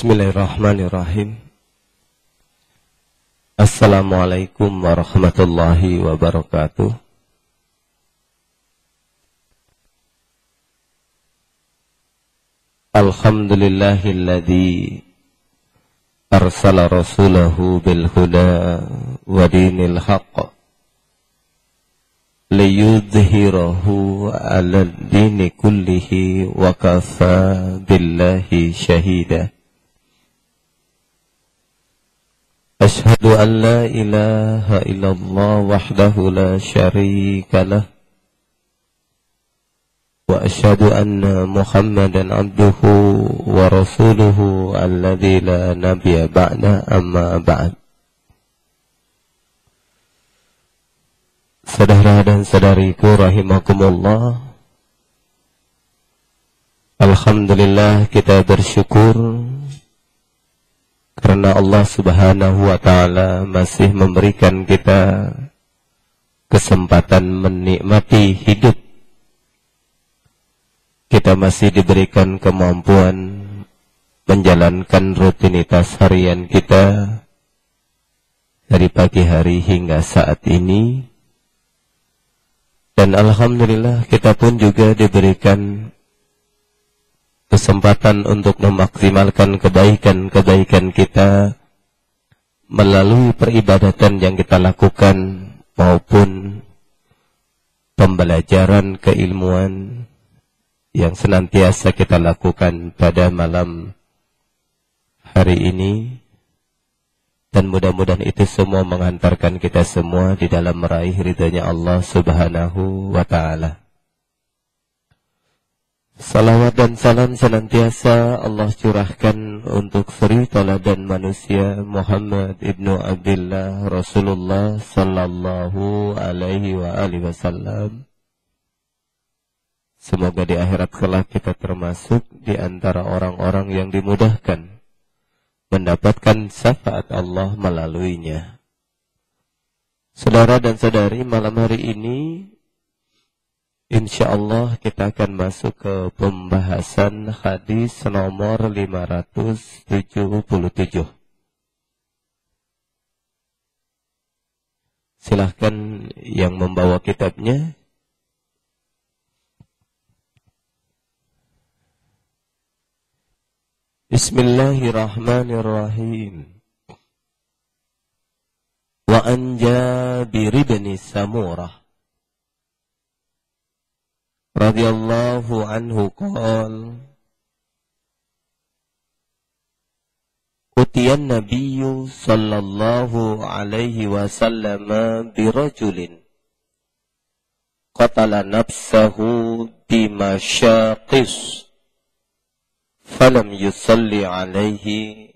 Bismillahirrahmanirrahim. Assalamualaikum warahmatullahi wabarakatuh. Alhamdulillahilladzi arsala rasulahu bil huda wa dinil haqq liyudhhirahu 'alad dini kullihi wa kafa billahi shahida. Ashhadu an la ilaha illallah wahdahu la syarika lah wa ashhadu anna Muhammadan abduhu wa rasuluhu alladzi la nabiyya ba'da, amma ba'd. Saudara dan saudariku rahimakumullah, alhamdulillah kita bersyukur karena Allah Subhanahu wa ta'ala masih memberikan kita kesempatan menikmati hidup. Kita masih diberikan kemampuan menjalankan rutinitas harian kita dari pagi hari hingga saat ini. Dan alhamdulillah kita pun juga diberikan kesempatan untuk memaksimalkan kebaikan-kebaikan kita melalui peribadatan yang kita lakukan maupun pembelajaran keilmuan yang senantiasa kita lakukan pada malam hari ini. Dan mudah-mudahan itu semua menghantarkan kita semua di dalam meraih ridhanya Allah Subhanahu wa ta'ala. Salawat dan salam senantiasa Allah curahkan untuk suri tauladan manusia Muhammad ibnu Abdullah Rasulullah sallallahu alaihi wa alihi wasallam. Semoga di akhirat kelak kita termasuk di antara orang-orang yang dimudahkan mendapatkan syafaat Allah melaluinya. Saudara dan saudari, malam hari ini insyaallah kita akan masuk ke pembahasan hadis nomor 577. Silahkan yang membawa kitabnya. Bismillahirrahmanirrahim. Wa an Jabir bin Samurah radhiyallahu anhu qala utiyan nabiyyu sallallahu alaihi wasallam birajulin qatala nafsahu bimashaqis falam yusalli alaihi,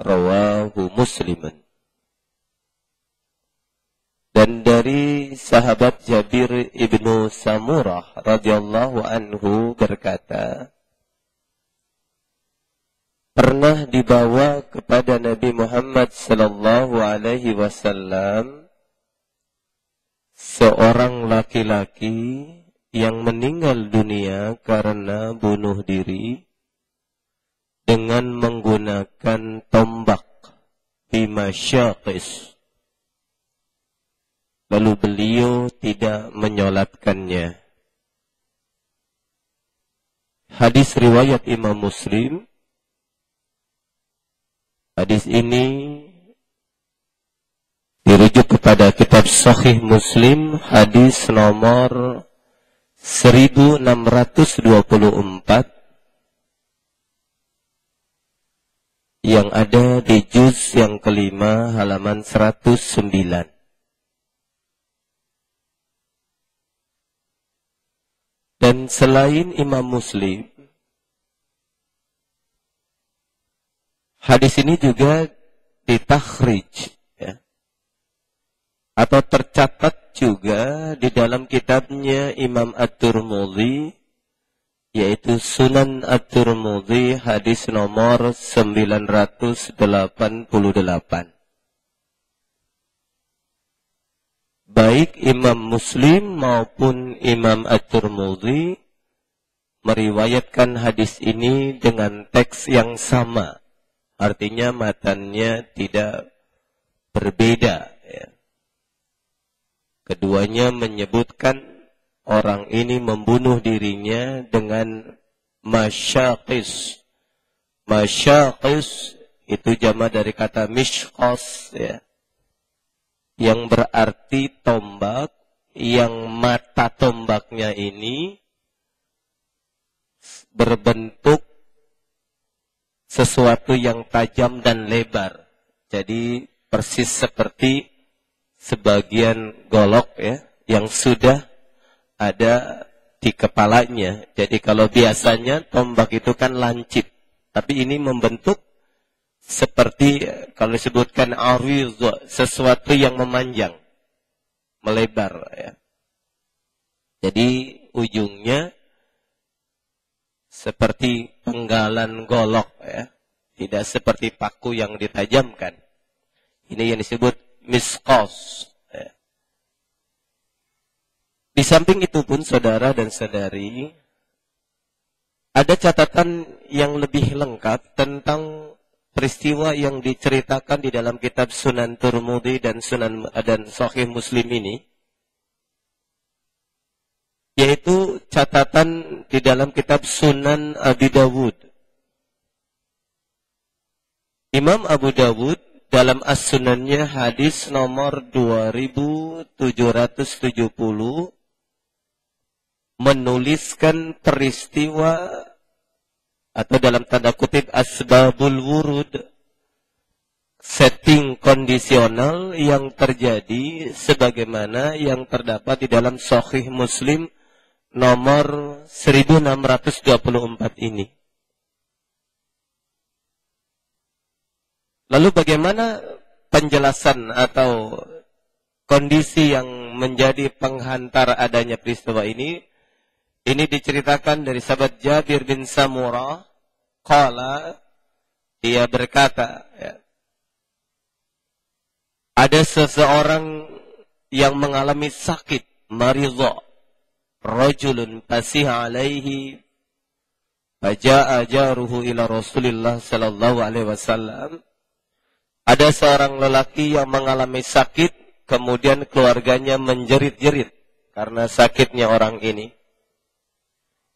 rawahu Muslimun. Dan dari sahabat Jabir ibnu Samurah radhiyallahu anhu berkata, pernah dibawa kepada Nabi Muhammad sallallahu alaihi wasallam seorang laki-laki yang meninggal dunia karena bunuh diri dengan menggunakan tombak bimasyaqis. Lalu beliau tidak menyolatkannya. Hadis riwayat Imam Muslim. Hadis ini dirujuk kepada kitab Sahih Muslim, hadis nomor 1624 yang ada di juz yang kelima halaman 109. Dan selain Imam Muslim, hadis ini juga ditakhrij, ya, atau tercatat juga di dalam kitabnya Imam At-Tirmidzi, yaitu Sunan At-Tirmidzi, hadis nomor 988. Baik Imam Muslim maupun Imam At-Tirmidzi meriwayatkan hadis ini dengan teks yang sama. Artinya matannya tidak berbeda. Ya. Keduanya menyebutkan orang ini membunuh dirinya dengan masyaqis. Masyaqis itu jama dari kata mishqas, ya, yang berarti tombak, yang mata tombaknya ini berbentuk sesuatu yang tajam dan lebar. Jadi persis seperti sebagian golok, ya, yang sudah ada di kepalanya. Jadi kalau biasanya tombak itu kan lancip, tapi ini membentuk seperti kalau disebutkan aridh, sesuatu yang memanjang, melebar, ya. Jadi ujungnya seperti penggalan golok, ya. Tidak seperti paku yang ditajamkan. Ini yang disebut misqas. Ya. Di samping itu pun saudara dan saudari, ada catatan yang lebih lengkap tentang peristiwa yang diceritakan di dalam kitab Sunan Tirmidzi dan Sahih Muslim ini, yaitu catatan di dalam kitab Sunan Abi Dawud. Imam Abu Dawud dalam As-Sunannya hadis nomor 2770 menuliskan peristiwa atau dalam tanda kutip asbabul wurud, setting kondisional yang terjadi sebagaimana yang terdapat di dalam Sahih Muslim nomor 1624 ini. Lalu bagaimana penjelasan atau kondisi yang menjadi penghantar adanya peristiwa ini? Ini diceritakan dari sahabat Jabir bin Samurah. Qala, dia berkata, ya, ada seseorang yang mengalami sakit, maridha, rajulun fasih alaihi, faja'a jaruhu ila Rasulillah sallallahu alaihi wasallam. Ada seorang lelaki yang mengalami sakit, kemudian keluarganya menjerit-jerit karena sakitnya orang ini.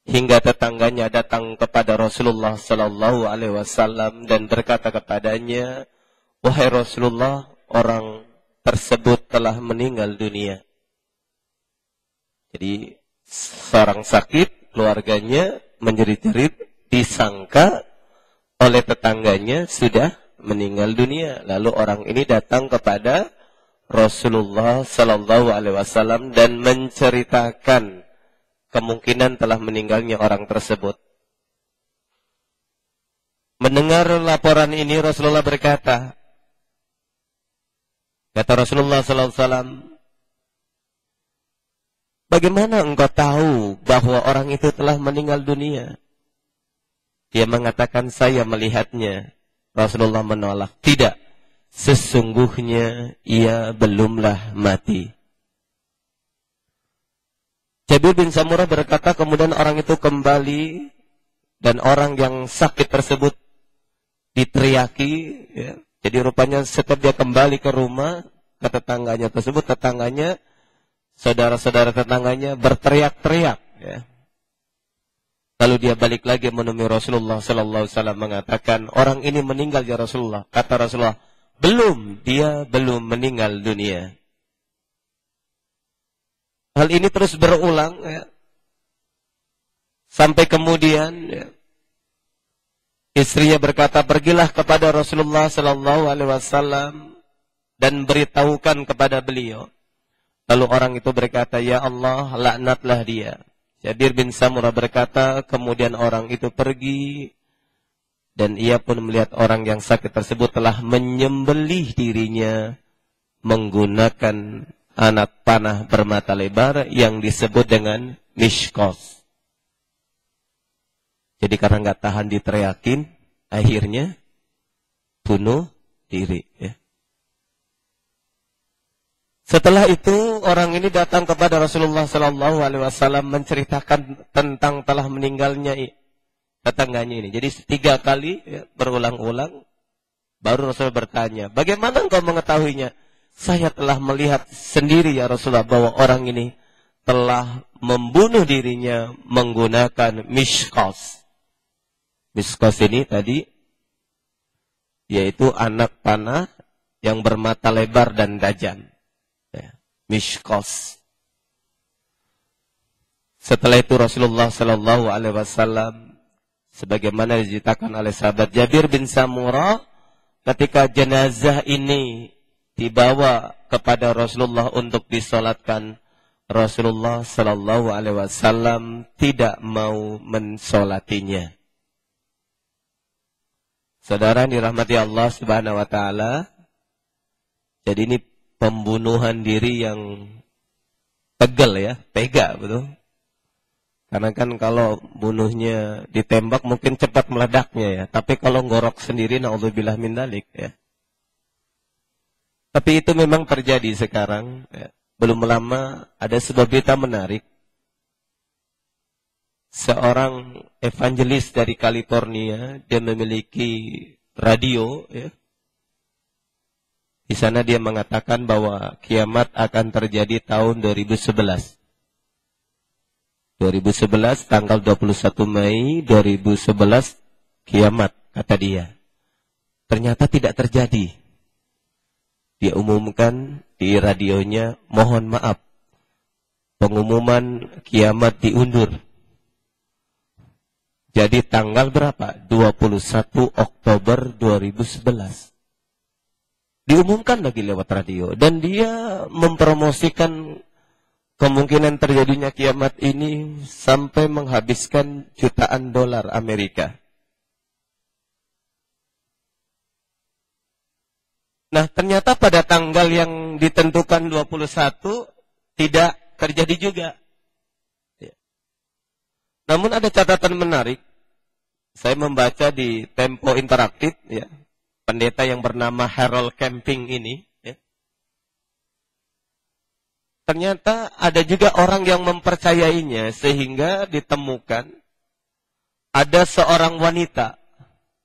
Hingga tetangganya datang kepada Rasulullah sallallahu alaihi wasallam dan berkata kepadanya, "Wahai Rasulullah, orang tersebut telah meninggal dunia." Jadi seorang sakit, keluarganya menjerit-jerit, disangka oleh tetangganya sudah meninggal dunia. Lalu orang ini datang kepada Rasulullah sallallahu alaihi wasallam dan menceritakan kemungkinan telah meninggalnya orang tersebut. Mendengar laporan ini, Rasulullah berkata, kata Rasulullah SAW, bagaimana engkau tahu bahwa orang itu telah meninggal dunia? Dia mengatakan, saya melihatnya. Rasulullah menolak, tidak, sesungguhnya ia belumlah mati. Jabir bin Samurah berkata, kemudian orang itu kembali dan orang yang sakit tersebut diteriaki. Ya. Jadi rupanya setiap dia kembali ke rumah, ke tetangganya tersebut, tetangganya, saudara-saudara tetangganya berteriak-teriak. Ya. Lalu dia balik lagi menemui Rasulullah Sallallahu Alaihi Wasallam mengatakan, orang ini meninggal ya Rasulullah. Kata Rasulullah, belum, dia belum meninggal dunia. Hal ini terus berulang, ya. Sampai kemudian, ya, istrinya berkata, pergilah kepada Rasulullah Sallallahu Alaihi Wasallam dan beritahukan kepada beliau. Lalu orang itu berkata, ya Allah, laknatlah dia. Jabir bin Samurah berkata, kemudian orang itu pergi dan ia pun melihat orang yang sakit tersebut telah menyembelih dirinya menggunakan anak panah bermata lebar yang disebut dengan mishqas. Jadi karena nggak tahan diteriakin, akhirnya bunuh diri. Ya. Setelah itu orang ini datang kepada Rasulullah Sallallahu Alaihi Wasallam menceritakan tentang telah meninggalnya tetangganya ini. Jadi 3 kali ya, berulang-ulang. Baru Rasul bertanya, bagaimana engkau mengetahuinya? Saya telah melihat sendiri ya Rasulullah bahwa orang ini telah membunuh dirinya menggunakan mishkos. Mishkos ini tadi yaitu anak panah yang bermata lebar dan tajam. Mishkos. Setelah itu Rasulullah Sallallahu Alaihi Wasallam, sebagaimana diceritakan oleh sahabat Jabir bin Samurah, ketika jenazah ini dibawa kepada Rasulullah untuk disolatkan, Rasulullah Sallallahu Alaihi Wasallam tidak mau mensolatinya. Saudara dirahmati Allah Subhanahu Wa Taala, jadi ini pembunuhan diri yang tegel ya, tega betul. Karena kan kalau bunuhnya ditembak mungkin cepat meledaknya ya. Tapi kalau ngorok sendiri, na'udzubillah min dzalik ya. Tapi itu memang terjadi sekarang. Ya. Belum lama ada sebuah berita menarik. Seorang evangelis dari California, dia memiliki radio ya. Di sana dia mengatakan bahwa kiamat akan terjadi tahun 2011. 2011 tanggal 21 Mei 2011 kiamat kata dia. Ternyata tidak terjadi. Dia umumkan di radionya, mohon maaf, pengumuman kiamat diundur. Jadi tanggal berapa? 21 Oktober 2011. Diumumkan lagi lewat radio. Dan dia mempromosikan kemungkinan terjadinya kiamat ini sampai menghabiskan jutaan dolar Amerika. Nah, ternyata pada tanggal yang ditentukan 21 tidak terjadi juga. Ya. Namun ada catatan menarik. Saya membaca di Tempo Interaktif ya. Pendeta yang bernama Harold Camping ini, ya. Ternyata ada juga orang yang mempercayainya sehingga ditemukan ada seorang wanita,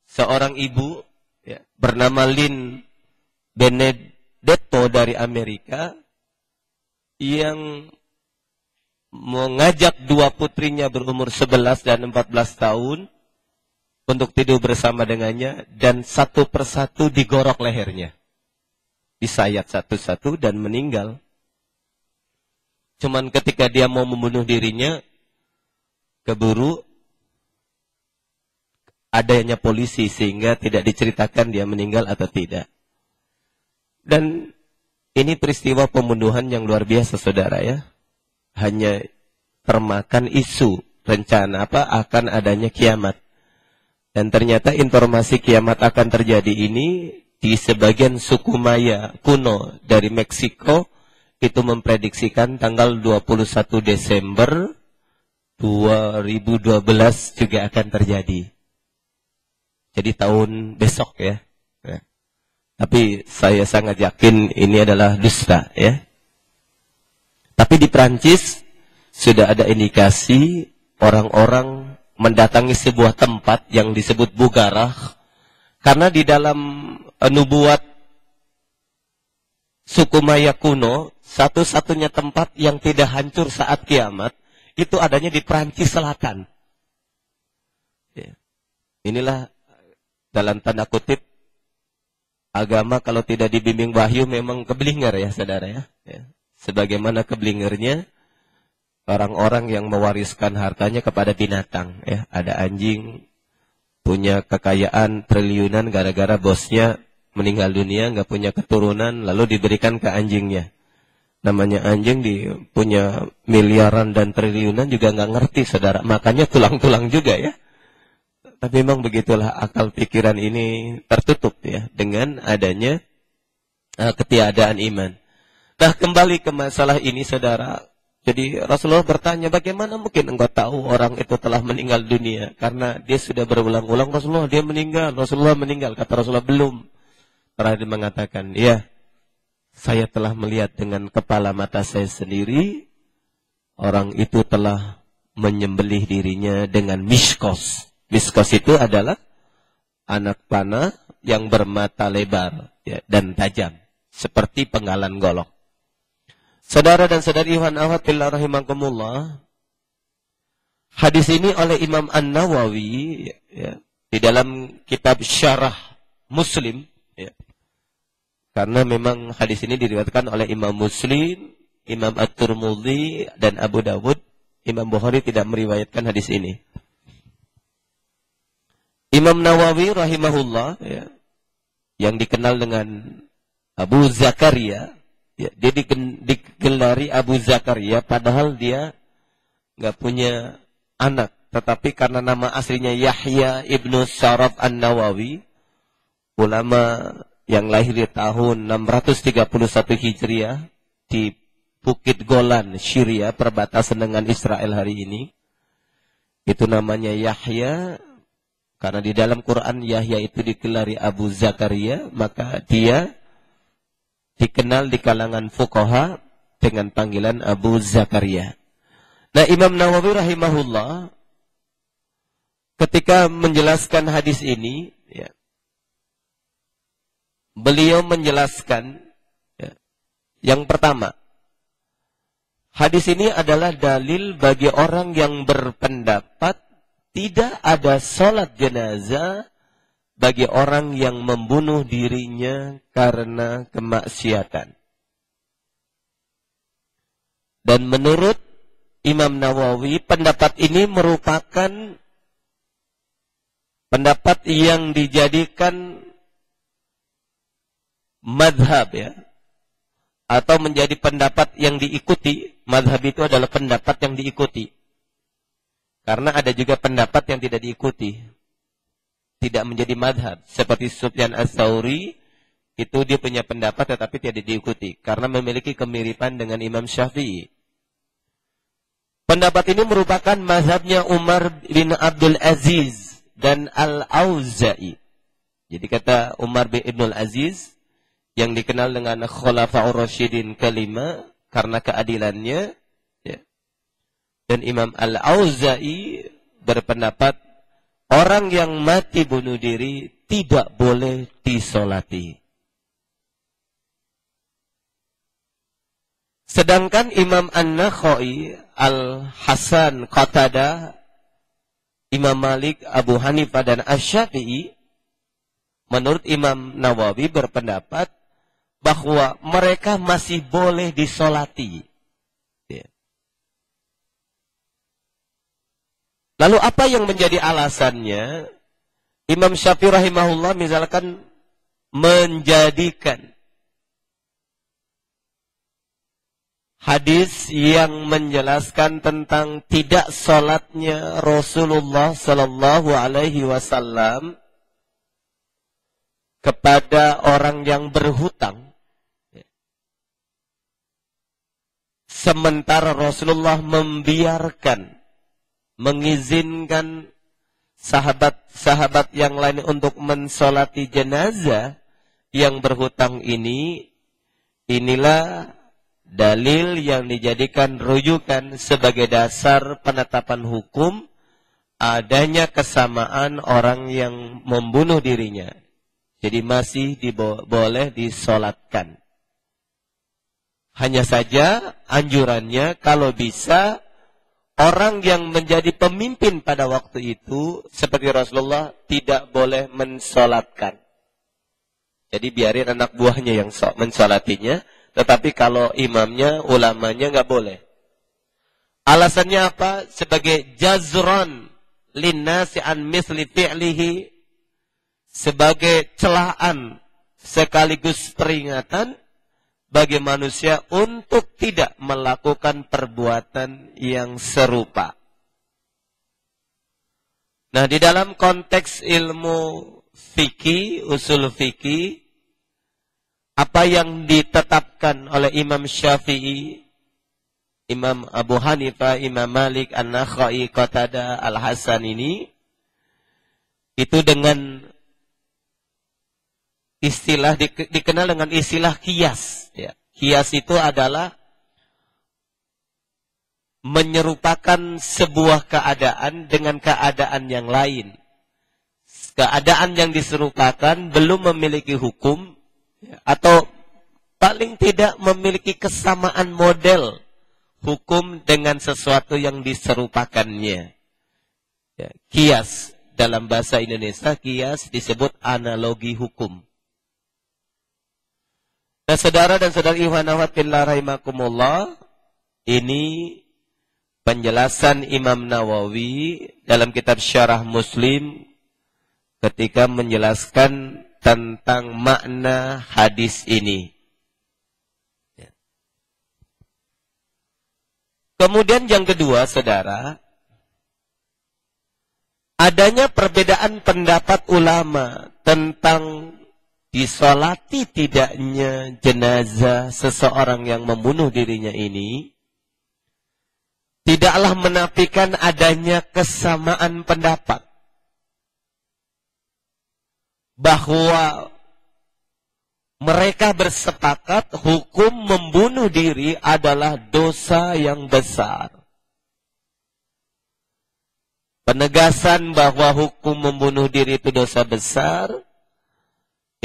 seorang ibu ya, bernama Lynn Benedetto dari Amerika yang mengajak 2 putrinya berumur 11 dan 14 tahun untuk tidur bersama dengannya, dan satu persatu digorok lehernya. Disayat satu-satu dan meninggal. Cuman ketika dia mau membunuh dirinya, keburu adanya polisi sehingga tidak diceritakan dia meninggal atau tidak. Dan ini peristiwa pembunuhan yang luar biasa saudara ya. Hanya termakan isu rencana akan adanya kiamat. Dan ternyata informasi kiamat akan terjadi ini di sebagian suku Maya kuno dari Meksiko itu memprediksikan tanggal 21 Desember 2012 juga akan terjadi. Jadi tahun besok ya. Tapi saya sangat yakin ini adalah dusta ya. Tapi di Prancis sudah ada indikasi orang-orang mendatangi sebuah tempat yang disebut Bugarah, karena di dalam nubuat suku Maya kuno, satu-satunya tempat yang tidak hancur saat kiamat, itu adanya di Prancis Selatan. Ya. Inilah dalam tanda kutip, agama kalau tidak dibimbing wahyu memang keblinger ya saudara ya. Ya. Sebagaimana keblingernya orang-orang yang mewariskan hartanya kepada binatang ya, ada anjing punya kekayaan triliunan gara-gara bosnya meninggal dunia, nggak punya keturunan, lalu diberikan ke anjingnya. Namanya anjing punya miliaran dan triliunan juga nggak ngerti saudara, makanya tulang-tulang juga ya. Tapi memang begitulah akal pikiran ini tertutup ya dengan adanya ketiadaan iman. Nah, kembali ke masalah ini saudara. Jadi Rasulullah bertanya, bagaimana mungkin engkau tahu orang itu telah meninggal dunia? Karena dia sudah berulang-ulang, Rasulullah dia meninggal, Rasulullah meninggal. Kata Rasulullah belum. Terakhir mengatakan, ya Saya telah melihat dengan kepala mata saya sendiri, orang itu telah menyembelih dirinya dengan miskos. Miskos itu adalah anak panah yang bermata lebar ya, dan tajam, seperti penggalan golok. Saudara dan saudari ikhwan akhwat fillah rahimakumullah, hadis ini oleh Imam An-Nawawi ya, di dalam kitab Syarah Muslim ya. Karena memang hadis ini diriwayatkan oleh Imam Muslim, Imam At-Tirmidzi dan Abu Dawud. Imam Bukhari tidak meriwayatkan hadis ini. Imam Nawawi rahimahullah ya, yang dikenal dengan Abu Zakaria ya, dia digelari Abu Zakaria padahal dia nggak punya anak, tetapi karena nama aslinya Yahya ibnu Syaraf An-Nawawi, ulama yang lahir di tahun 631 Hijriah di Bukit Golan, Syria, perbatasan dengan Israel hari ini. Itu namanya Yahya, karena di dalam Quran Yahya itu digelari Abu Zakaria, maka dia dikenal di kalangan fuqaha dengan panggilan Abu Zakaria. Nah, Imam Nawawi rahimahullah ketika menjelaskan hadis ini, ya, beliau menjelaskan ya, yang pertama, hadis ini adalah dalil bagi orang yang berpendapat tidak ada sholat jenazah bagi orang yang membunuh dirinya karena kemaksiatan. Dan menurut Imam Nawawi, pendapat ini merupakan pendapat yang dijadikan madhab ya, atau menjadi pendapat yang diikuti. Madhab itu adalah pendapat yang diikuti. Karena ada juga pendapat yang tidak diikuti, tidak menjadi madhab. Seperti Sufyan Ats-Tsauri, itu dia punya pendapat tetapi tidak diikuti, karena memiliki kemiripan dengan Imam Syafi'i. Pendapat ini merupakan mazhabnya Umar bin Abdul Aziz dan Al-Auza'i. Jadi kata Umar bin Abdul Aziz, yang dikenal dengan Khulafaur Rasyidin kelima karena keadilannya, ya. Dan Imam Al-Auza'i berpendapat orang yang mati bunuh diri tidak boleh disolati. Sedangkan Imam An-Nakhai, Al-Hasan, Qatadah, Imam Malik, Abu Hanifah dan Asy-Syafi'i, menurut Imam Nawawi berpendapat bahwa mereka masih boleh disolati. Ya. Lalu apa yang menjadi alasannya? Imam Syafi'i rahimahullah misalkan menjadikan hadis yang menjelaskan tentang tidak sholatnya Rasulullah Sallallahu Alaihi Wasallam kepada orang yang berhutang, sementara Rasulullah membiarkan, mengizinkan sahabat-sahabat yang lain untuk mensolati jenazah yang berhutang ini. Inilah dalil yang dijadikan rujukan sebagai dasar penetapan hukum adanya kesamaan orang yang membunuh dirinya. Jadi masih boleh disolatkan. Hanya saja anjurannya kalau bisa orang yang menjadi pemimpin pada waktu itu seperti Rasulullah tidak boleh mensolatkan. Jadi biarin anak buahnya yang mensolatinya, tetapi kalau imamnya, ulamanya nggak boleh. Alasannya apa? Sebagai jazron linnasi an misli fi'lihi, sebagai celaan sekaligus peringatan bagi manusia untuk tidak melakukan perbuatan yang serupa. Nah, di dalam konteks ilmu fikih, usul fikih, apa yang ditetapkan oleh Imam Syafi'i, Imam Abu Hanifah, Imam Malik, An-Nakhai, Qatadah, Al-Hasan ini, itu dengan istilah dikenal dengan istilah qiyas. Ya. Qiyas itu adalah menyerupakan sebuah keadaan dengan keadaan yang lain. Keadaan yang diserupakan belum memiliki hukum, atau paling tidak memiliki kesamaan model hukum dengan sesuatu yang diserupakannya. Ya, qiyas dalam bahasa Indonesia, qiyas disebut analogi hukum. Nah, saudara dan saudari ikhwanah fillah rahimakumullah, ini penjelasan Imam Nawawi dalam kitab Syarah Muslim ketika menjelaskan tentang makna hadis ini. Kemudian yang kedua, saudara, adanya perbedaan pendapat ulama tentang disolati tidaknya jenazah seseorang yang membunuh dirinya ini, tidaklah menafikan adanya kesamaan pendapat bahwa mereka bersepakat hukum membunuh diri adalah dosa yang besar. Penegasan bahwa hukum membunuh diri itu dosa besar,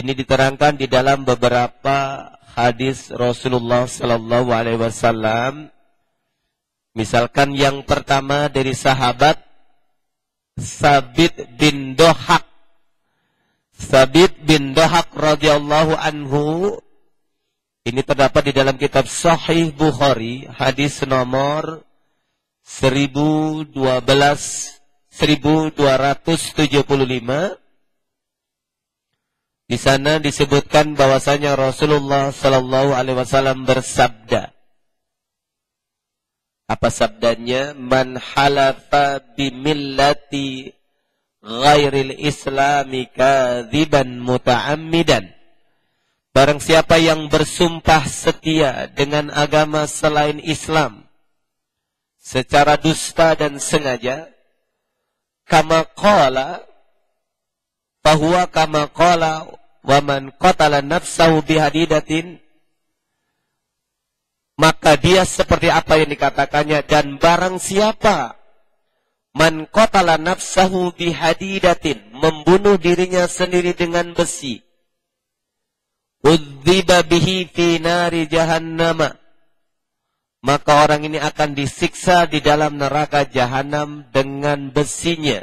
ini diterangkan di dalam beberapa hadis Rasulullah Sallallahu Alaihi Wasallam. Misalkan yang pertama dari sahabat Sabit bin Dohak. Sabit bin Dohak radhiyallahu anhu, ini terdapat di dalam kitab Sahih Bukhari, hadis nomor 1275. Di sana disebutkan bahwasanya Rasulullah sallallahu alaihi wasallam bersabda. Apa sabdanya? Man halafa bimillati ghairil islami kadziban muta'ammidan. Barang siapa yang bersumpah setia dengan agama selain Islam secara dusta dan sengaja, kama qala fahuwa kama qala wa man qatala nafsahu bihadidatin, maka dia seperti apa yang dikatakannya. Dan barang siapa man qatala nafsahu bihadidatin, membunuh dirinya sendiri dengan besi, udziba bihi fi nari jahannama, maka orang ini akan disiksa di dalam neraka jahanam dengan besinya.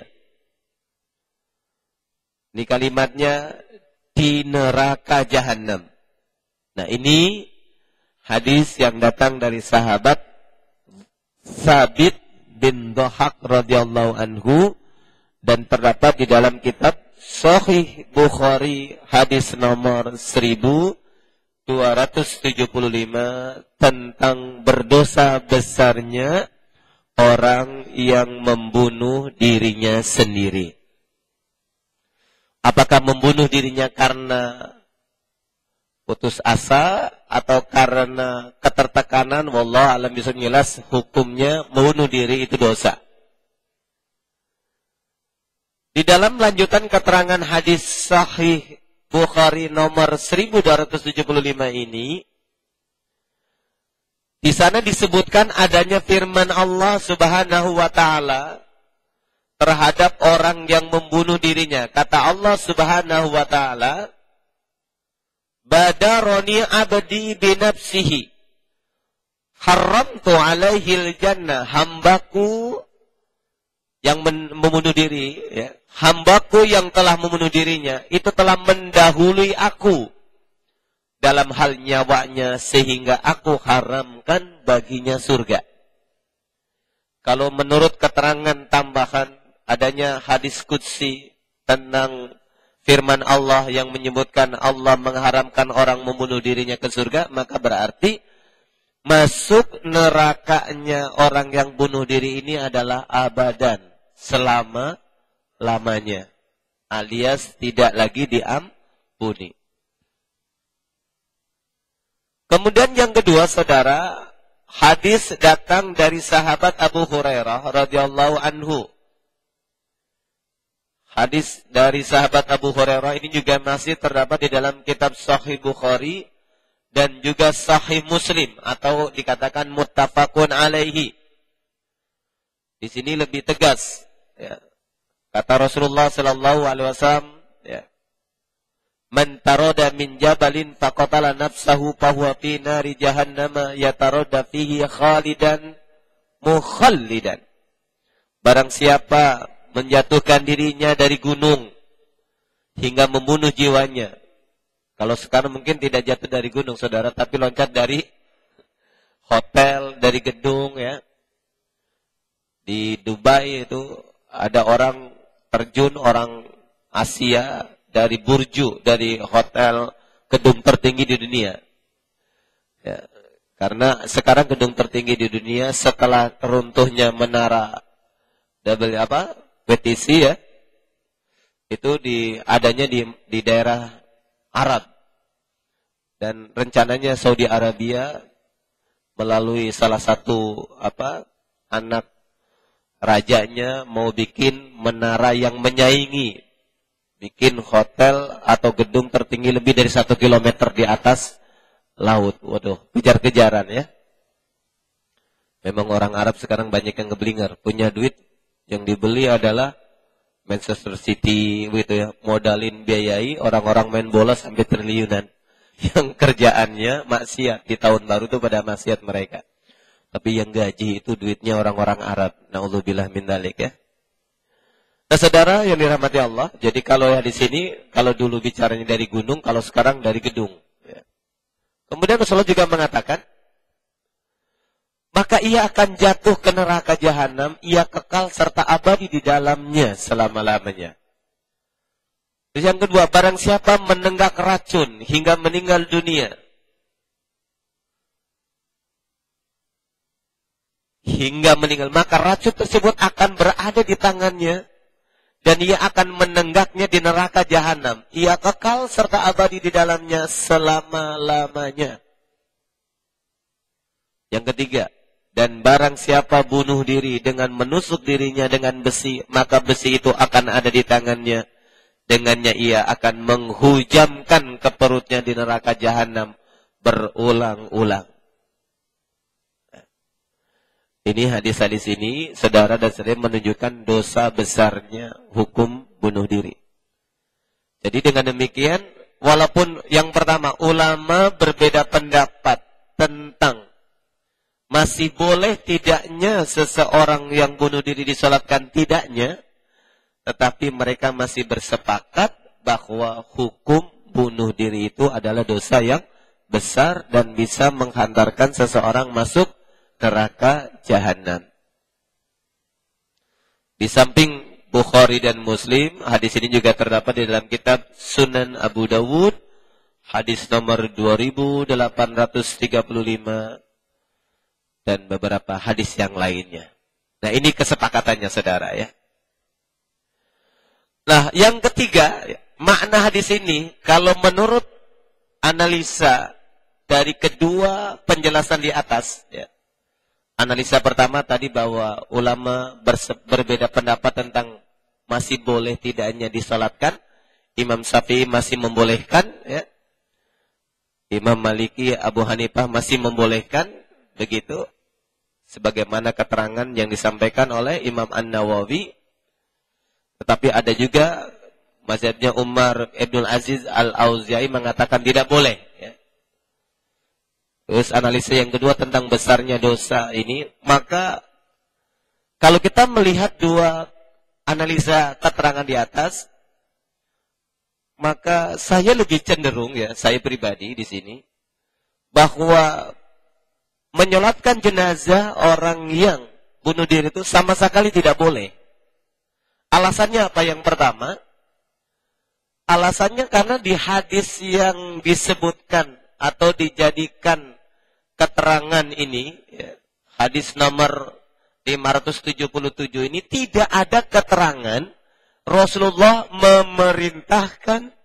Ini kalimatnya, di neraka jahanam. Nah, ini hadis yang datang dari sahabat Sabit bin Dohak radhiyallahu anhu, dan terdapat di dalam kitab Sahih Bukhari hadis nomor 1275 tentang berdosa besarnya orang yang membunuh dirinya sendiri. Apakah membunuh dirinya karena putus asa atau karena ketertekanan? Wallahu a'lam bishawab, jelas hukumnya membunuh diri itu dosa. Di dalam lanjutan keterangan hadis Sahih Bukhari nomor 1275 ini, di sana disebutkan adanya firman Allah Subhanahu wa taala terhadap orang yang membunuh dirinya. Kata Allah Subhanahu wa taala, badaroni abdi binafsihi haramtu alaihil jannah. Hambaku yang membunuh diri, ya, hambaku yang telah membunuh dirinya itu telah mendahului aku dalam hal nyawanya, sehingga aku haramkan baginya surga. Kalau menurut keterangan tambahan adanya hadis qudsi tentang firman Allah yang menyebutkan Allah mengharamkan orang membunuh dirinya ke surga, maka berarti masuk nerakanya orang yang bunuh diri ini adalah abadan, selama-lamanya, alias tidak lagi diampuni. Kemudian yang kedua, saudara, hadis datang dari sahabat Abu Hurairah radhiyallahu anhu. Hadis dari sahabat Abu Hurairah ini juga masih terdapat di dalam kitab Sahih Bukhari dan juga Sahih Muslim atau dikatakan muttafaqun alaihi. Di sini lebih tegas, ya. Kata Rasulullah sallallahu alaihi wasallam, ya. Man tarada min jabalin faqatala nafsahu fahuwa fi nari jahannam yatarada fihi khalidan mukhallidan. Barang siapa menjatuhkan dirinya dari gunung hingga membunuh jiwanya. Kalau sekarang mungkin tidak jatuh dari gunung, saudara, tapi loncat dari hotel, dari gedung, ya. Di Dubai itu ada orang terjun, orang Asia, dari Burju, dari hotel gedung tertinggi di dunia. Ya, karena sekarang gedung tertinggi di dunia setelah runtuhnya menara WTC, ya, itu adanya di daerah Arab, dan rencananya Saudi Arabia melalui salah satu anak rajanya mau bikin menara yang menyaingi, bikin hotel atau gedung tertinggi lebih dari 1 kilometer di atas laut. Waduh, kejar-kejaran, ya. Memang orang Arab sekarang banyak yang ngeblinger, punya duit, yang dibeli adalah Manchester City, gitu ya, modalin biayai orang-orang main bola sampai triliunan, yang kerjaannya maksiat di tahun baru itu pada maksiat mereka. Tapi yang gaji itu duitnya orang-orang Arab. Na'udzubillah min dzalik, ya. Nah, saudara yang dirahmati Allah, jadi kalau ya di sini, kalau dulu bicaranya dari gunung, kalau sekarang dari gedung. Ya. Kemudian Rasulullah juga mengatakan, maka ia akan jatuh ke neraka jahanam, ia kekal serta abadi di dalamnya selama-lamanya. Terus yang kedua, barang siapa menenggak racun hingga meninggal dunia, maka racun tersebut akan berada di tangannya, dan ia akan menenggaknya di neraka jahanam. Ia kekal serta abadi di dalamnya selama-lamanya. Yang ketiga, dan barang siapa bunuh diri dengan menusuk dirinya dengan besi, maka besi itu akan ada di tangannya. Dengannya ia akan menghujamkan ke perutnya di neraka jahanam berulang-ulang. Ini hadis-hadis ini, saudara dan saudari, menunjukkan dosa besarnya hukum bunuh diri. Jadi dengan demikian, walaupun yang pertama, ulama berbeda pendapat tentang masih boleh tidaknya seseorang yang bunuh diri disolatkan tidaknya, tetapi mereka masih bersepakat bahwa hukum bunuh diri itu adalah dosa yang besar dan bisa menghantarkan seseorang masuk neraka jahanam. Di samping Bukhari dan Muslim, hadis ini juga terdapat di dalam kitab Sunan Abu Dawud, hadis nomor 2835 dan beberapa hadis yang lainnya. Nah, ini kesepakatannya, saudara, ya. Nah, yang ketiga, makna hadis ini, kalau menurut analisa dari kedua penjelasan di atas, ya. Analisa pertama tadi bahwa ulama berbeda pendapat tentang masih boleh tidaknya disolatkan. Imam Syafi'i masih membolehkan, ya. Imam Maliki, Abu Hanifah masih membolehkan, begitu. Sebagaimana keterangan yang disampaikan oleh Imam An-Nawawi. Tetapi ada juga mazhabnya Umar Ibn Aziz Al-Auza'i mengatakan tidak boleh, ya. Terus analisa yang kedua tentang besarnya dosa ini, maka kalau kita melihat dua analisa keterangan di atas, maka saya lebih cenderung, ya, saya pribadi di sini, bahwa menyolatkan jenazah orang yang bunuh diri itu sama sekali tidak boleh. Alasannya apa? Yang pertama, alasannya karena di hadis yang disebutkan atau dijadikan keterangan ini, ya, hadis nomor 577 ini tidak ada keterangan Rasulullah memerintahkan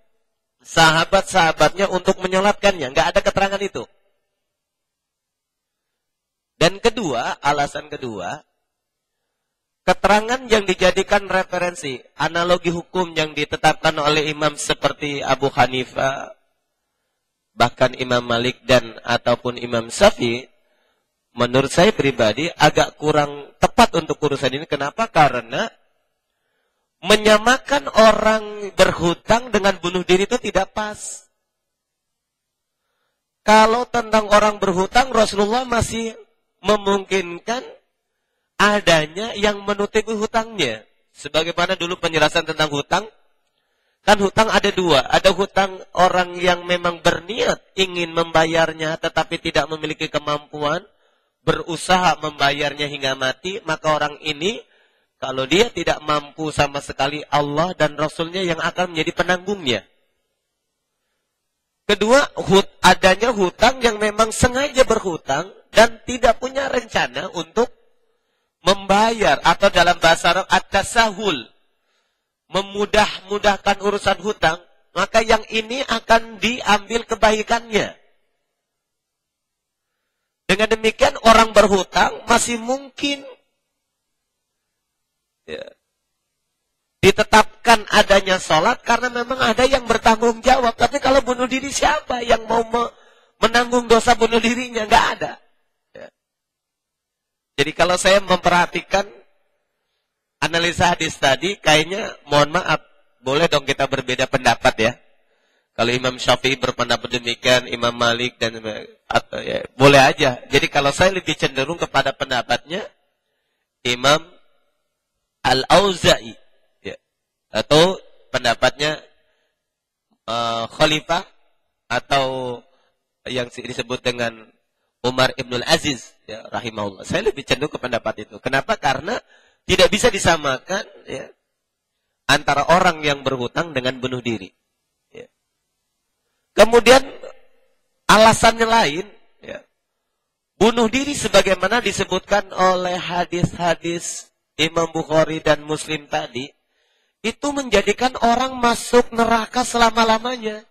sahabat-sahabatnya untuk menyolatkannya. Nggak ada keterangan itu. Dan kedua, alasan kedua, keterangan yang dijadikan referensi, analogi hukum yang ditetapkan oleh imam seperti Abu Hanifah, bahkan Imam Malik dan ataupun Imam Syafi'i, menurut saya pribadi agak kurang tepat untuk urusan ini. Kenapa? Karena menyamakan orang berhutang dengan bunuh diri itu tidak pas. Kalau tentang orang berhutang, Rasulullah masih memungkinkan adanya yang menutupi hutangnya. Sebagaimana dulu penjelasan tentang hutang, kan hutang ada dua. Ada hutang orang yang memang berniat ingin membayarnya tetapi tidak memiliki kemampuan, berusaha membayarnya hingga mati, maka orang ini kalau dia tidak mampu sama sekali, Allah dan Rasulnya yang akan menjadi penanggungnya. Kedua, adanya hutang yang memang sengaja berhutang dan tidak punya rencana untuk membayar, atau dalam bahasa Arab at-tasahul, memudah-mudahkan urusan hutang, maka yang ini akan diambil kebaikannya. Dengan demikian orang berhutang masih mungkin ditetapkan adanya sholat karena memang ada yang bertanggung jawab. Tapi kalau bunuh diri, siapa yang mau menanggung dosa bunuh dirinya? Nggak ada. Ya. Jadi kalau saya memperhatikan analisa hadis tadi, kayaknya mohon maaf, boleh dong kita berbeda pendapat ya. Kalau Imam Syafi'i berpendapat demikian, Imam Malik dan ya, boleh aja. Jadi kalau saya lebih cenderung kepada pendapatnya Imam Al-Auza'i, ya, atau pendapatnya Khalifah, atau yang disebut dengan Umar Ibnul Aziz, ya, rahimahullah. Saya lebih cenderung ke pendapat itu. Kenapa? Karena tidak bisa disamakan ya, antara orang yang berhutang dengan bunuh diri. Ya. Kemudian alasannya lain, ya, bunuh diri sebagaimana disebutkan oleh hadis-hadis Imam Bukhari dan Muslim tadi, itu menjadikan orang masuk neraka selama-lamanya.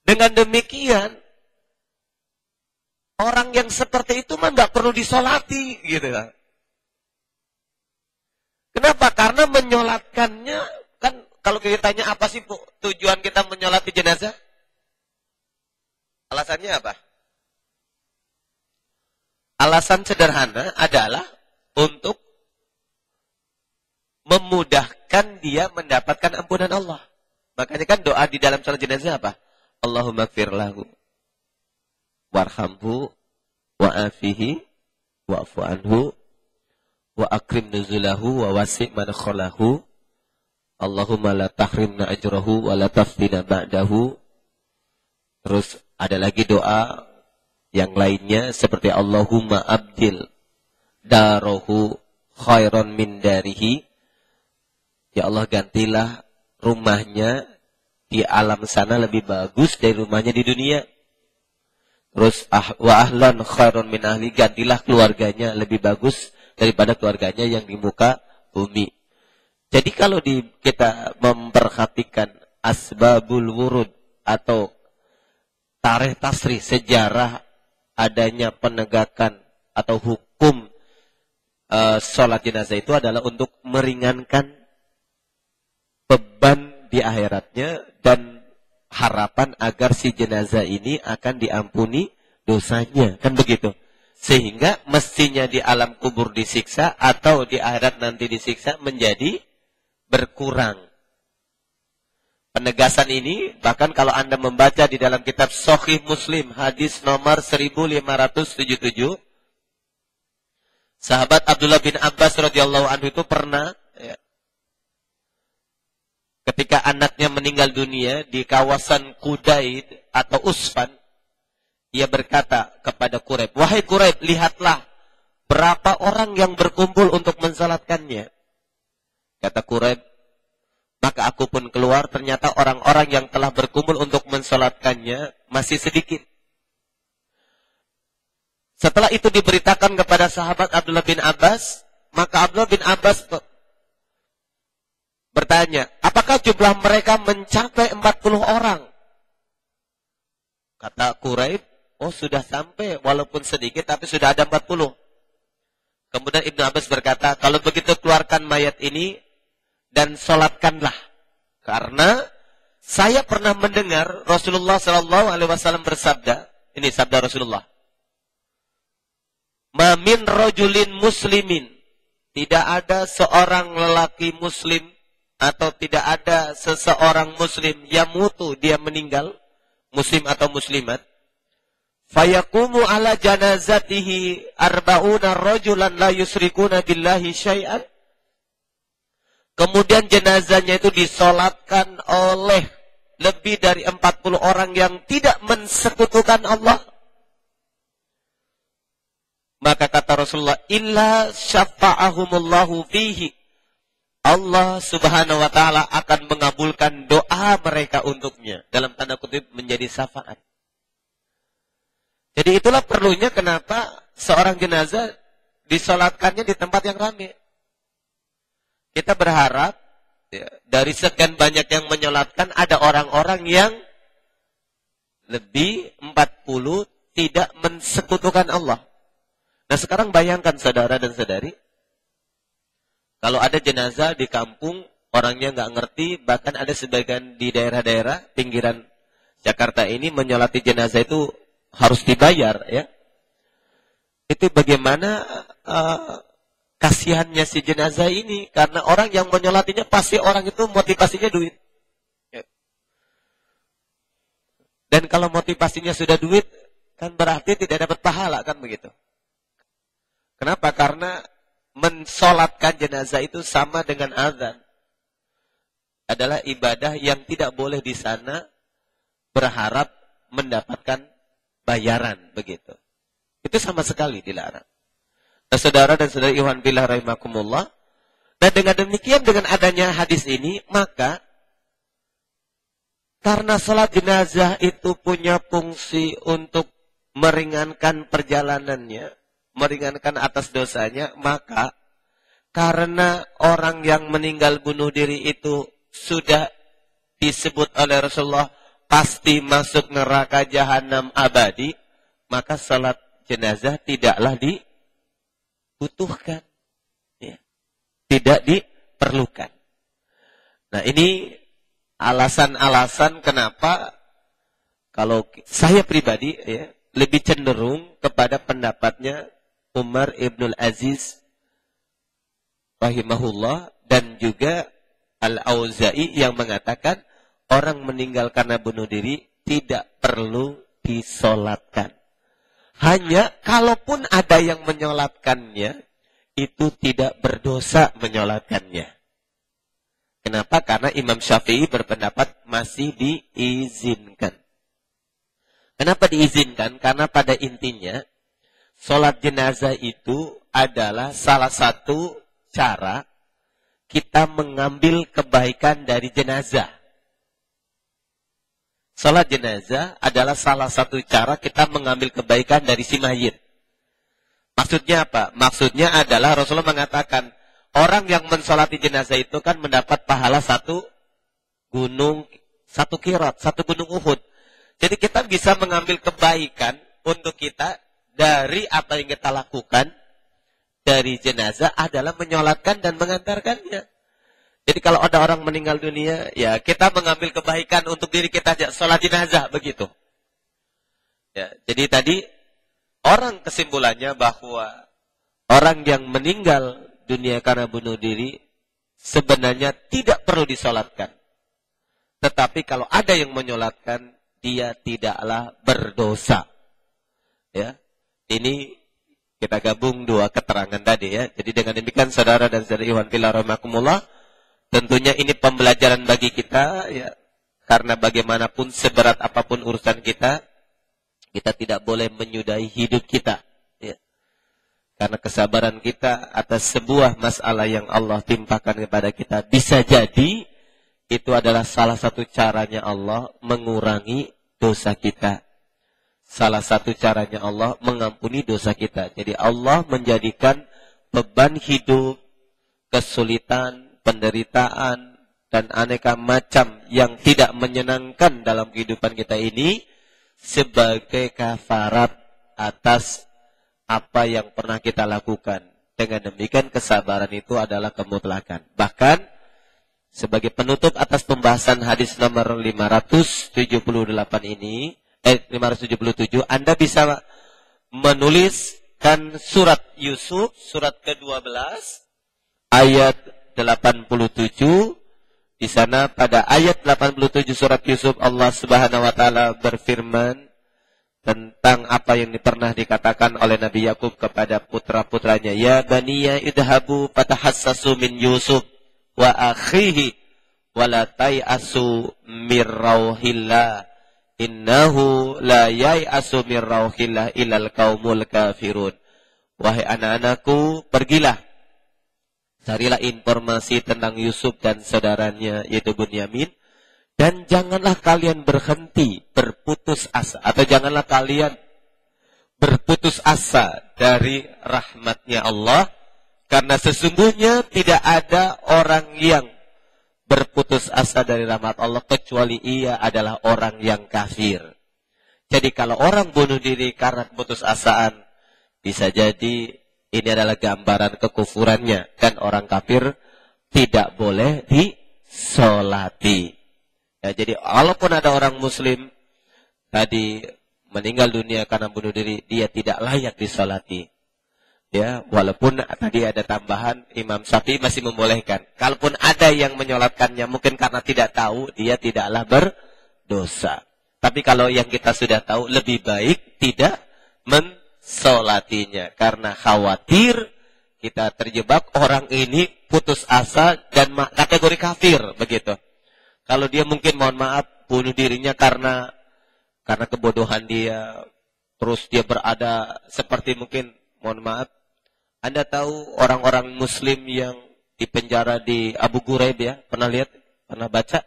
Dengan demikian, orang yang seperti itu mah nggak perlu disolati, gitu kan? Kenapa? Karena menyolatkannya, kan kalau kita tanya apa sih tujuan kita menyolati jenazah? Alasannya apa? Alasan sederhana adalah untuk memudahkan dia mendapatkan ampunan Allah. Makanya kan doa di dalam salat jenazah apa? Allahumma gfir lahu warhamhu wa'afihi wa'fu anhu wa akrim nuzulahu wa wasi' madkhalahu Allahumma la tahrimna ajrahu wa la taftina ba'dahu. Terus ada lagi doa yang lainnya seperti Allahumma abdil darohu khairan min darihi. Ya Allah, gantilah rumahnya di alam sana lebih bagus dari rumahnya di dunia. Terus wa ahlan khairan min ahli, gantilah keluarganya lebih bagus daripada keluarganya yang di muka bumi. Jadi kalau kita memperhatikan asbabul wurud atau tarikh tasrih, sejarah adanya penegakan atau hukum sholat jenazah itu adalah untuk meringankan beban di akhiratnya dan harapan agar si jenazah ini akan diampuni dosanya, kan begitu. Sehingga mestinya di alam kubur disiksa atau di akhirat nanti disiksa menjadi berkurang. Penegasan ini bahkan kalau Anda membaca di dalam kitab Sahih Muslim hadis nomor 1577, sahabat Abdullah bin Abbas radhiyallahu anhu itu pernah ya, ketika anaknya meninggal dunia di kawasan Qudaid atau Usfan, ia berkata kepada Quraib, "Wahai Quraib, lihatlah berapa orang yang berkumpul untuk mensalatkannya." Kata Quraib, maka aku pun keluar, ternyata orang-orang yang telah berkumpul untuk mensalatkannya masih sedikit. Setelah itu diberitakan kepada sahabat Abdullah bin Abbas, maka Abdullah bin Abbas bertanya, apakah jumlah mereka mencapai 40 orang? Kata Quraib, oh sudah sampai, walaupun sedikit tapi sudah ada 40. Kemudian Ibnu Abbas berkata, kalau begitu keluarkan mayat ini dan sholatkanlah. Karena saya pernah mendengar Rasulullah SAW bersabda, ini sabda Rasulullah. Ma min rajulin muslimin, tidak ada seorang lelaki muslim atau tidak ada seseorang muslim yang mutu, dia meninggal, muslim atau muslimat. Fayakumu ala janazatihi arba'una rajulan la yusrikuna billahi syai'an. Kemudian jenazahnya itu disolatkan oleh lebih dari 40 orang yang tidak mensekutukan Allah. Maka kata Rasulullah, illa syafa'ahumullahu fihi. Allah subhanahu wa ta'ala akan mengabulkan doa mereka untuknya. Dalam tanda kutip menjadi syafaat. Jadi itulah perlunya kenapa seorang jenazah disolatkannya di tempat yang ramai. Kita berharap ya, dari sekian banyak yang menyolatkan ada orang-orang yang lebih 40 tidak mensekutukan Allah. Nah sekarang bayangkan saudara dan saudari, kalau ada jenazah di kampung, orangnya nggak ngerti, bahkan ada sebagian di daerah-daerah pinggiran Jakarta ini menyolati jenazah itu harus dibayar, ya. Itu bagaimana kasihannya si jenazah ini, karena orang yang menyolatinya pasti orang itu motivasinya duit. Ya. Dan kalau motivasinya sudah duit, kan berarti tidak dapat pahala, kan begitu. Kenapa? Karena mensolatkan jenazah itu sama dengan azan. Adalah ibadah yang tidak boleh di sana berharap mendapatkan bayaran, begitu. Itu sama sekali dilarang. Nah, saudara dan saudari Ikhwan fillah rahimakumullah. Nah, dengan demikian, dengan adanya hadis ini, maka karena salat jenazah itu punya fungsi untuk meringankan perjalanannya, meringankan atas dosanya, maka karena orang yang meninggal bunuh diri itu sudah disebut oleh Rasulullah pasti masuk neraka jahanam abadi, maka salat jenazah tidaklah dibutuhkan. Ya. Tidak diperlukan. Nah ini alasan-alasan kenapa kalau saya pribadi ya, lebih cenderung kepada pendapatnya Umar Ibnul Aziz rahimahullah dan juga Al-Auza'i yang mengatakan orang meninggal karena bunuh diri tidak perlu disolatkan. Hanya kalaupun ada yang menyolatkannya, itu tidak berdosa menyolatkannya. Kenapa? Karena Imam Syafi'i berpendapat masih diizinkan. Kenapa diizinkan? Karena pada intinya, solat jenazah itu adalah salah satu cara kita mengambil kebaikan dari jenazah. Salat jenazah adalah salah satu cara kita mengambil kebaikan dari si mayit. Maksudnya apa? Maksudnya adalah Rasulullah mengatakan, orang yang mensolati jenazah itu kan mendapat pahala satu gunung, satu Qirat, satu gunung Uhud. Jadi kita bisa mengambil kebaikan untuk kita dari apa yang kita lakukan dari jenazah adalah menyolatkan dan mengantarkannya. Jadi kalau ada orang meninggal dunia, ya kita mengambil kebaikan untuk diri kita, sholat jenazah, begitu. Ya, jadi tadi orang kesimpulannya bahwa orang yang meninggal dunia karena bunuh diri sebenarnya tidak perlu disolatkan. Tetapi kalau ada yang menyolatkan, dia tidaklah berdosa. Ya, ini kita gabung dua keterangan tadi ya. Jadi dengan demikian saudara dan saudari Ikhwan fillah rahimakumullah, tentunya ini pembelajaran bagi kita ya, karena bagaimanapun seberat apapun urusan kita, kita tidak boleh menyudahi hidup kita ya. Karena kesabaran kita atas sebuah masalah yang Allah timpakan kepada kita bisa jadi itu adalah salah satu caranya Allah mengurangi dosa kita. Salah satu caranya Allah mengampuni dosa kita. Jadi Allah menjadikan beban hidup, kesulitan, penderitaan, dan aneka macam yang tidak menyenangkan dalam kehidupan kita ini sebagai kafarat atas apa yang pernah kita lakukan. Dengan demikian kesabaran itu adalah kemutlakan. Bahkan sebagai penutup atas pembahasan hadis nomor 578 ini, 577, Anda bisa menuliskan surat Yusuf, surat ke-12, ayat 87. Di sana pada ayat 87 surat Yusuf, Allah Subhanahu wa taala berfirman tentang apa yang pernah dikatakan oleh Nabi Yakub kepada putra-putranya, ya baniya idhabu fatahassasu min Yusuf wa akhihi wa la tai'asu mir rauhillah innahu la yai'asu mir rauhillah illal qaumul kafirun. Wahai anak-anakku, pergilah, carilah informasi tentang Yusuf dan saudaranya yaitu Bunyamin, dan janganlah kalian berhenti berputus asa, atau janganlah kalian berputus asa dari rahmatnya Allah, karena sesungguhnya tidak ada orang yang berputus asa dari rahmat Allah kecuali ia adalah orang yang kafir. Jadi kalau orang bunuh diri karena putus asaan, bisa jadi ini adalah gambaran kekufurannya, dan orang kafir tidak boleh disolati. Ya, jadi walaupun ada orang muslim tadi meninggal dunia karena bunuh diri, dia tidak layak disolati. Ya, walaupun tadi ada tambahan, Imam Syafi'i masih membolehkan. Kalaupun ada yang menyolatkannya mungkin karena tidak tahu, dia tidaklah berdosa. Tapi kalau yang kita sudah tahu, lebih baik tidak mensolatinya, karena khawatir kita terjebak orang ini putus asa dan kategori kafir begitu. Kalau dia mungkin, mohon maaf, bunuh dirinya karena kebodohan dia, terus dia berada seperti mungkin, mohon maaf, Anda tahu orang-orang muslim yang dipenjara di Abu Ghuraib ya? Pernah lihat? Pernah baca?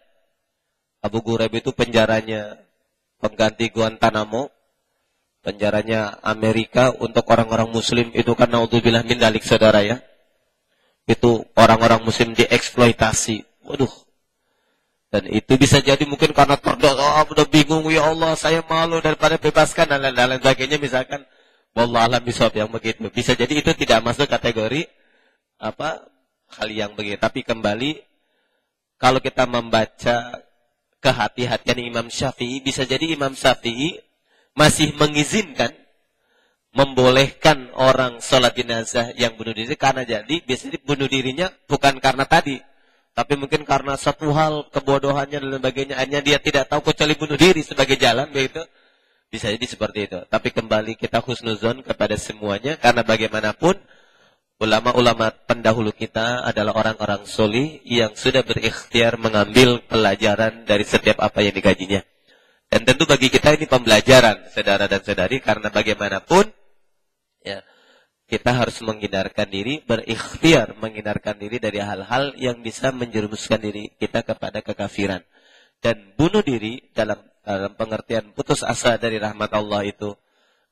Abu Ghuraib itu penjaranya pengganti Guantanamo, penjaranya Amerika untuk orang-orang muslim itu, kan naudzubillah min dzalik, saudara ya. Itu orang-orang muslim dieksploitasi. Waduh. Dan itu bisa jadi mungkin karena terdosa, udah bingung, ya Allah saya malu daripada bebaskan dan lain-lain sebagainya misalkan. Wallah alam bisawab yang begitu. Bisa jadi itu tidak masuk kategori hal yang begitu. Tapi kembali, kalau kita membaca kehati-hatian Imam Syafi'i, bisa jadi Imam Syafi'i masih mengizinkan, membolehkan orang sholat jenazah yang bunuh diri, karena jadi biasanya bunuh dirinya bukan karena tadi, tapi mungkin karena satu hal kebodohannya dan sebagainya, hanya dia tidak tahu kecuali bunuh diri sebagai jalan begitu. Bisa jadi seperti itu. Tapi kembali kita husnuzon kepada semuanya, karena bagaimanapun ulama-ulama pendahulu kita adalah orang-orang solih yang sudah berikhtiar mengambil pelajaran dari setiap apa yang dikajinya. Dan tentu bagi kita ini pembelajaran, saudara dan saudari, karena bagaimanapun ya, kita harus menghindarkan diri, berikhtiar menghindarkan diri dari hal-hal yang bisa menjerumuskan diri kita kepada kekafiran. Dan bunuh diri dalam pengertian putus asa dari rahmat Allah itu,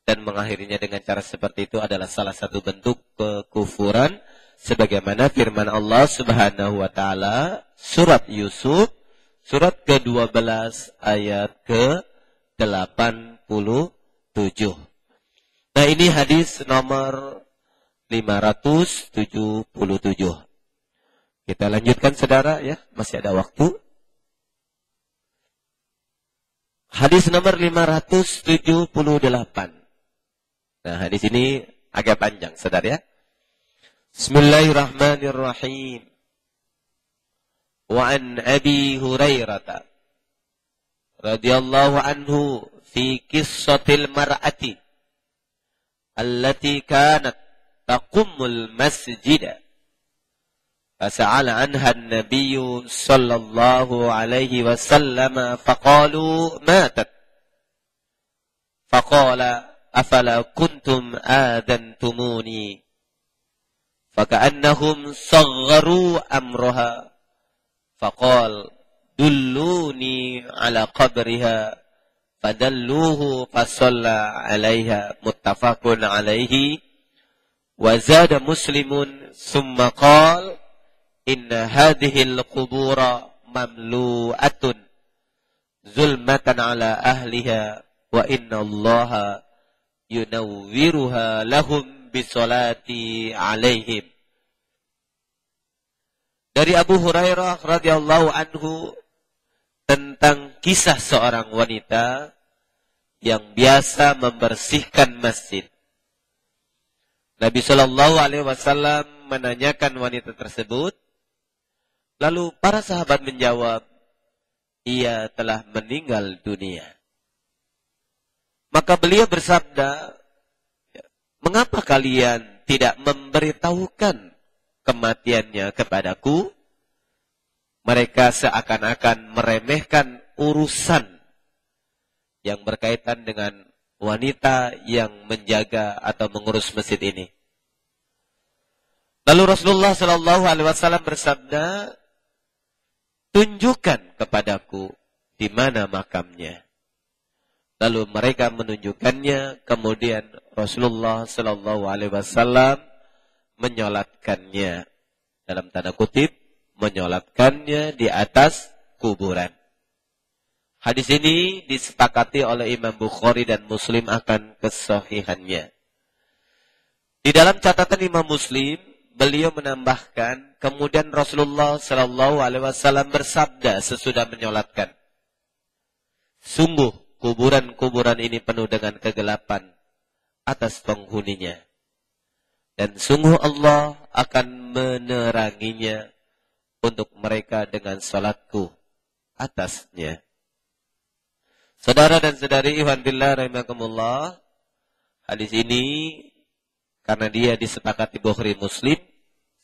dan mengakhirinya dengan cara seperti itu adalah salah satu bentuk kekufuran, sebagaimana firman Allah Subhanahu wa taala surat Yusuf surat ke-12 ayat ke-87. Nah, ini hadis nomor 577. Kita lanjutkan saudara ya, masih ada waktu. Hadis nomor 578. Nah, hadis ini agak panjang, saudara ya. Bismillahirrahmanirrahim. Wa an Abi Hurairah radhiyallahu anhu fi qissatil mar'ati allati kanat taqumul masjid. فسأل عنها النبي صلى الله عليه وسلم فقالوا ماتت فقال أفلا كنتم آذنتموني فكأنهم صغروا أمرها فقال دلوني على قبرها فدلوه فصلى عليها متفق عليه. وزاد مسلم ثم قال إن هذه القبور مملوءة ظلمة على أهلها وإن الله ينورها لهم bisolati alaihim. Dari Abu Hurairah radhiyallahu anhu tentang kisah seorang wanita yang biasa membersihkan masjid. Nabi Shallallahu Alaihi Wasallam menanyakan wanita tersebut, lalu para sahabat menjawab, ia telah meninggal dunia. Maka beliau bersabda, mengapa kalian tidak memberitahukan kematiannya kepadaku? Mereka seakan-akan meremehkan urusan yang berkaitan dengan wanita yang menjaga atau mengurus masjid ini. Lalu Rasulullah Shallallahu Alaihi Wasallam bersabda, tunjukkan kepadaku di mana makamnya. Lalu mereka menunjukkannya, kemudian Rasulullah Shallallahu Alaihi Wasallam menyolatkannya, dalam tanda kutip, menyolatkannya di atas kuburan. Hadis ini disepakati oleh Imam Bukhari dan Muslim akan kesahihannya. Di dalam catatan Imam Muslim, beliau menambahkan, kemudian Rasulullah Shallallahu Alaihi Wasallam bersabda sesudah menyolatkan, sungguh kuburan-kuburan ini penuh dengan kegelapan atas penghuninya. Dan sungguh Allah akan meneranginya untuk mereka dengan salatku atasnya. Saudara dan saudari Ikhwan Billah rahimakumullah, hadis ini karena dia disepakati Bukhari Muslim,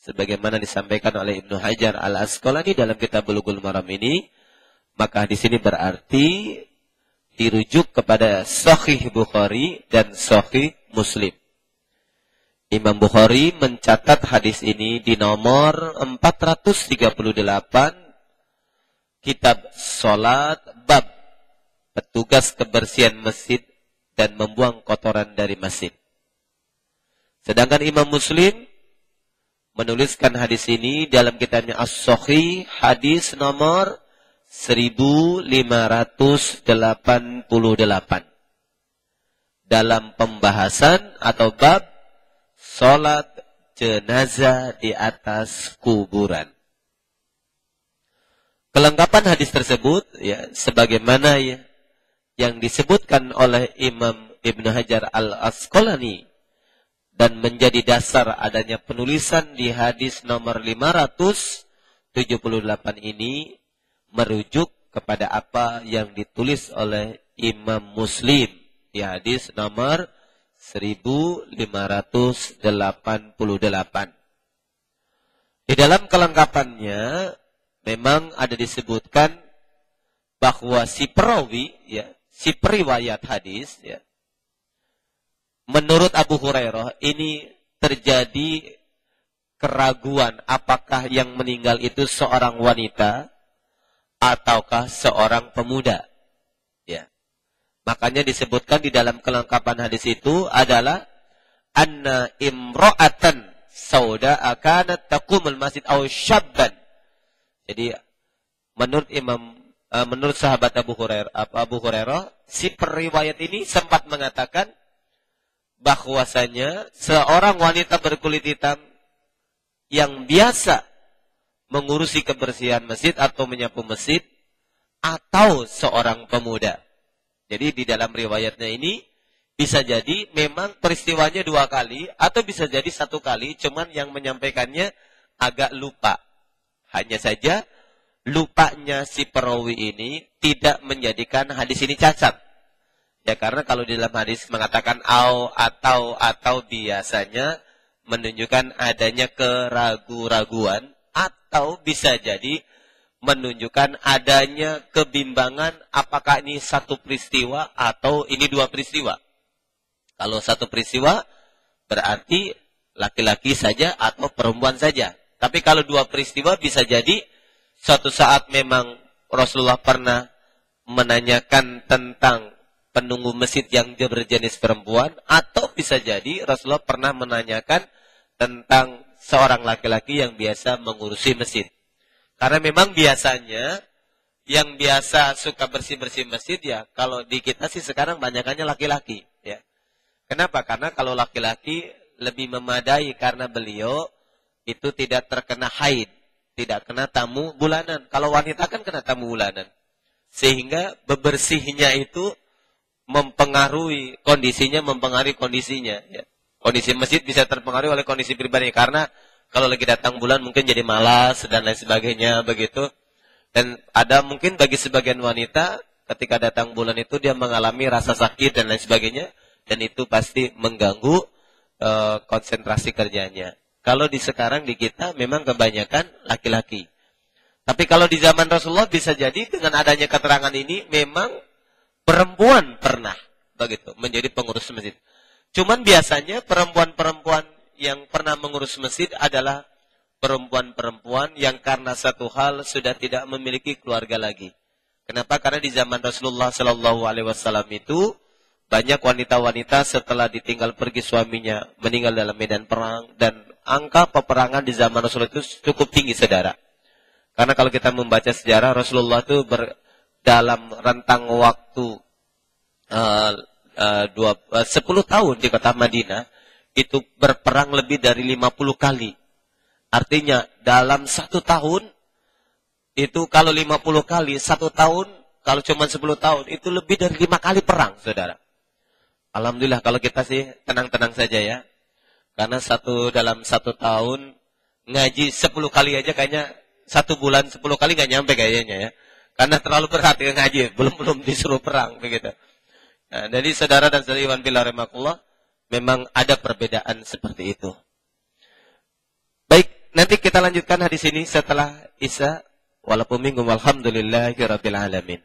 sebagaimana disampaikan oleh Ibnu Hajar Al-Asqalani dalam kitab Bulughul Maram ini, maka hadis ini berarti dirujuk kepada Sahih Bukhari dan Sahih Muslim. Imam Bukhari mencatat hadis ini di nomor 438, kitab Salat, bab petugas kebersihan masjid dan membuang kotoran dari masjid. Sedangkan Imam Muslim menuliskan hadis ini dalam kitabnya As-Sahih, hadis nomor 1588. Dalam pembahasan atau bab salat jenazah di atas kuburan. Kelengkapan hadis tersebut ya sebagaimana yang disebutkan oleh Imam Ibnu Hajar Al-Asqalani dan menjadi dasar adanya penulisan di hadis nomor 578 ini merujuk kepada apa yang ditulis oleh Imam Muslim di hadis nomor 1588. Di dalam kelengkapannya memang ada disebutkan bahwa si perawi, ya, si periwayat hadis, ya, menurut Abu Hurairah ini terjadi keraguan apakah yang meninggal itu seorang wanita ataukah seorang pemuda. Ya. Makanya disebutkan di dalam kelengkapan hadis itu adalah anna imra'atan sauda'a kanat taqumul masjid aw syabban. Jadi menurut sahabat Abu Hurairah, si periwayat ini sempat mengatakan bahwasanya seorang wanita berkulit hitam yang biasa mengurusi kebersihan masjid atau menyapu masjid atau seorang pemuda. Jadi di dalam riwayatnya ini bisa jadi memang peristiwanya 2 kali atau bisa jadi 1 kali, cuman yang menyampaikannya agak lupa. Hanya saja lupanya si perawi ini tidak menjadikan hadis ini cacat. Ya karena kalau di dalam hadis mengatakan atau biasanya menunjukkan adanya keraguan-raguan atau bisa jadi menunjukkan adanya kebimbangan apakah ini satu peristiwa atau ini 2 peristiwa. Kalau satu peristiwa berarti laki-laki saja atau perempuan saja. Tapi kalau 2 peristiwa bisa jadi suatu saat memang Rasulullah pernah menanyakan tentang penunggu masjid yang berjenis perempuan, atau bisa jadi Rasulullah pernah menanyakan tentang seorang laki-laki yang biasa mengurusi masjid. Karena memang biasanya yang biasa suka bersih-bersih masjid ya, kalau di kita sih sekarang banyakannya laki-laki. Ya. Kenapa? Karena kalau laki-laki lebih memadai karena beliau itu tidak terkena haid, tidak kena tamu bulanan. Kalau wanita kan kena tamu bulanan. Sehingga bebersihnya itu mempengaruhi kondisinya. Ya. Kondisi masjid bisa terpengaruhi oleh kondisi pribadi. Karena kalau lagi datang bulan mungkin jadi malas dan lain sebagainya begitu. Dan ada mungkin bagi sebagian wanita ketika datang bulan itu dia mengalami rasa sakit dan lain sebagainya. Dan itu pasti mengganggu konsentrasi kerjanya. Kalau di sekarang di kita memang kebanyakan laki-laki. Tapi kalau di zaman Rasulullah bisa jadi dengan adanya keterangan ini memang perempuan pernah begitu menjadi pengurus masjid. Cuman biasanya perempuan-perempuan yang pernah mengurus masjid adalah perempuan-perempuan yang karena satu hal sudah tidak memiliki keluarga lagi. Kenapa? Karena di zaman Rasulullah Shallallahu Alaihi Wasallam itu banyak wanita-wanita setelah ditinggal pergi suaminya meninggal dalam medan perang, dan angka peperangan di zaman Rasulullah itu cukup tinggi, saudara. Karena kalau kita membaca sejarah, Rasulullah itu dalam rentang waktu 10 tahun di kota Madinah, itu berperang lebih dari 50 kali. Artinya dalam 1 tahun, itu kalau 50 kali, 1 tahun, kalau cuma 10 tahun, itu lebih dari 5 kali perang, saudara. Alhamdulillah kalau kita sih tenang-tenang saja ya. Karena dalam 1 tahun ngaji 10 kali aja kayaknya 1 bulan 10 kali nggak nyampe kayaknya ya. Karena terlalu berat ya ngaji, belum disuruh perang begitu. Nah, jadi saudara dan saudari Iwan Billah rahimakumullah, memang ada perbedaan seperti itu. Baik, nanti kita lanjutkan hadis ini setelah Isya. Walaupun minggu, walhamdulillahirabbil alamin.